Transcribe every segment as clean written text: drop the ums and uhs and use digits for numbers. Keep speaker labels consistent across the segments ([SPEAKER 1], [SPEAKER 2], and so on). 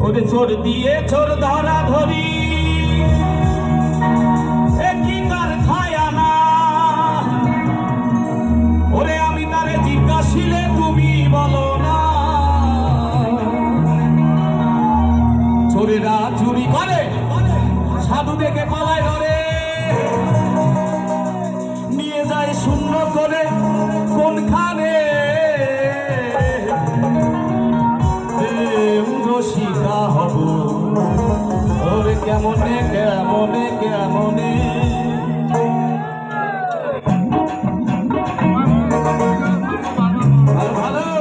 [SPEAKER 1] ওরে চোর দিয়ে চোর ধরা ধরি কি কার খায়া না ওরে আমি তারে জিজ্ঞাসিলে তুমি বলো না চোরেরা চুরি করে সাধু দেখে পালায় ধরে নিয়ে যায় শূন্য করে কোনখানে রসিকা হব ওরে কেমনে কেমনে কেমনে ভালো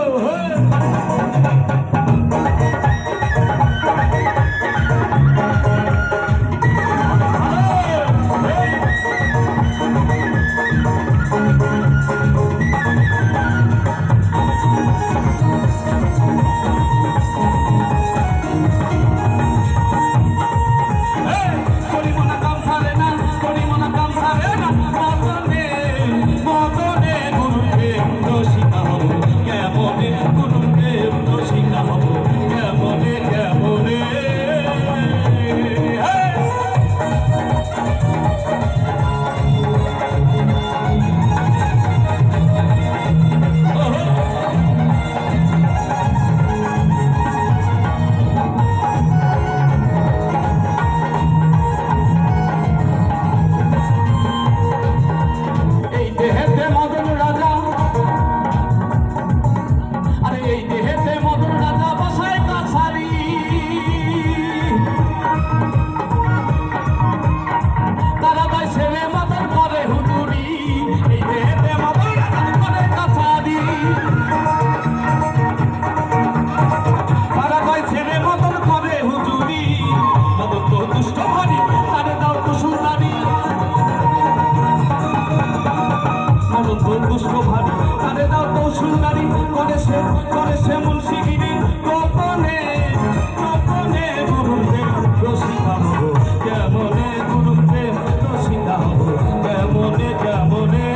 [SPEAKER 1] করে সে মুন্সিগিরি গোপনে গোপনে গুরুদেব রসিকা হব কেমনে গুরুদেব রসিকা হব কেমনে কেমনে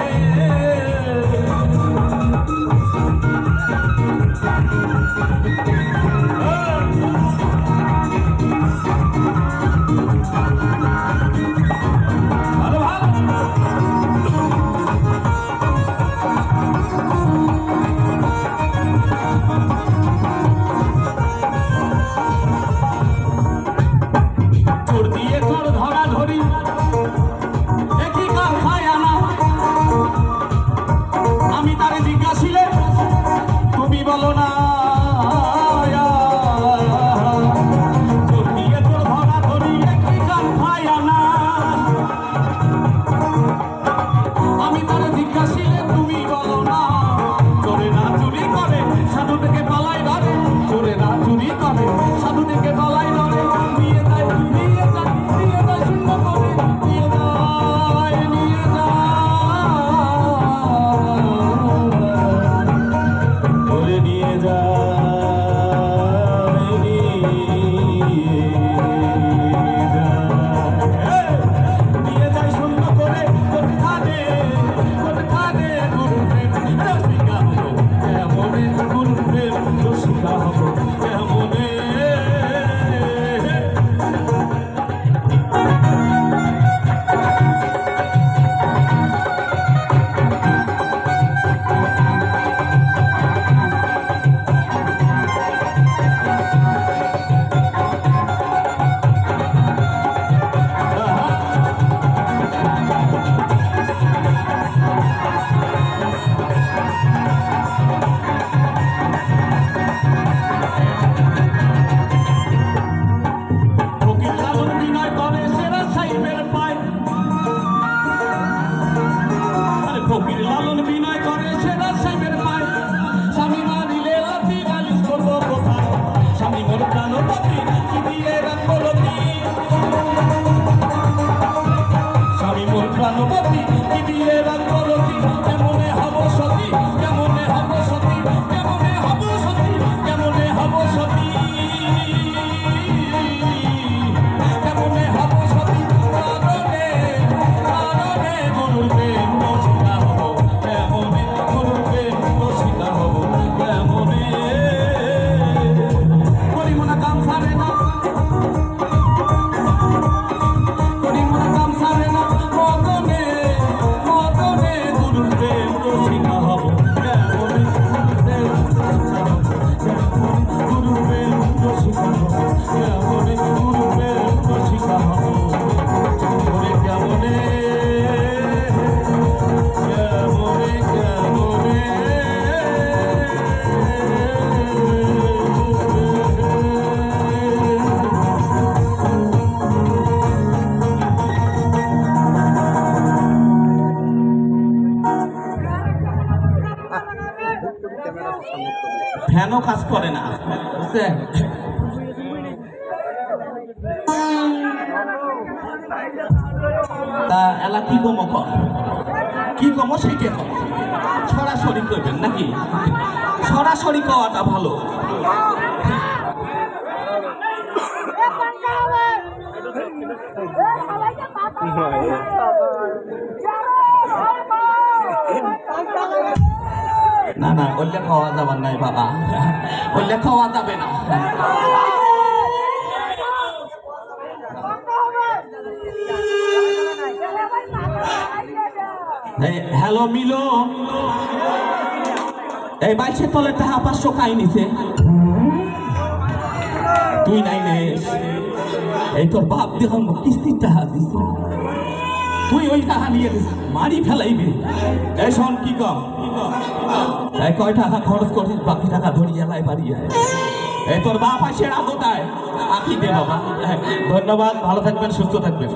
[SPEAKER 1] আমি তারে জিজ্ঞাসিলে তুমি বলো না চোর দিয়ে চোর ধরা ধরি একটি কান খায়া না আমি তারে জিজ্ঞাসিলে তুমি বলো না চোরে না চুরি করে সাধু থেকে পালাই ধরে চোরে না চুরি করে সাধু থেকে পালাই ধরে নিয়ে যায় নিয়ে যায় নিয়ে যায় শূন্য করে নিয়ে যায় নিয়ে যায় নিয়ে যায় শূন্য করে কোনখানে কোনখানে গুরুদেব রসিকা হব কেমনে গুরুদেব রসিকা হব কেমনে তা এলা কি কমো কর কি কমো সেইটা কর সরাসরি করবেন নাকি সরাসরি কওয়াটা ভালো না না বললে খাওয়া যাবার নাই বাবা বললে খাওয়া যাবে না হ্যালো মিলো এই বাইশের তলে টাকা 500 কাই নিছে তুই নাই নেস এই তোর বাপ দেখুন কিস্তির টাকা দিছে তুই ওই টাকা নিয়ে মারি ফেলাইবি এই শোন কি কম এই কয় টাকা খরচ করিস বাকি টাকা ধরিয়ে লাই বাড়িয়ে এই তোর বাপ আসে রাত আঁকি দে বাবা ধন্যবাদ ভালো থাকবেন সুস্থ থাকবেন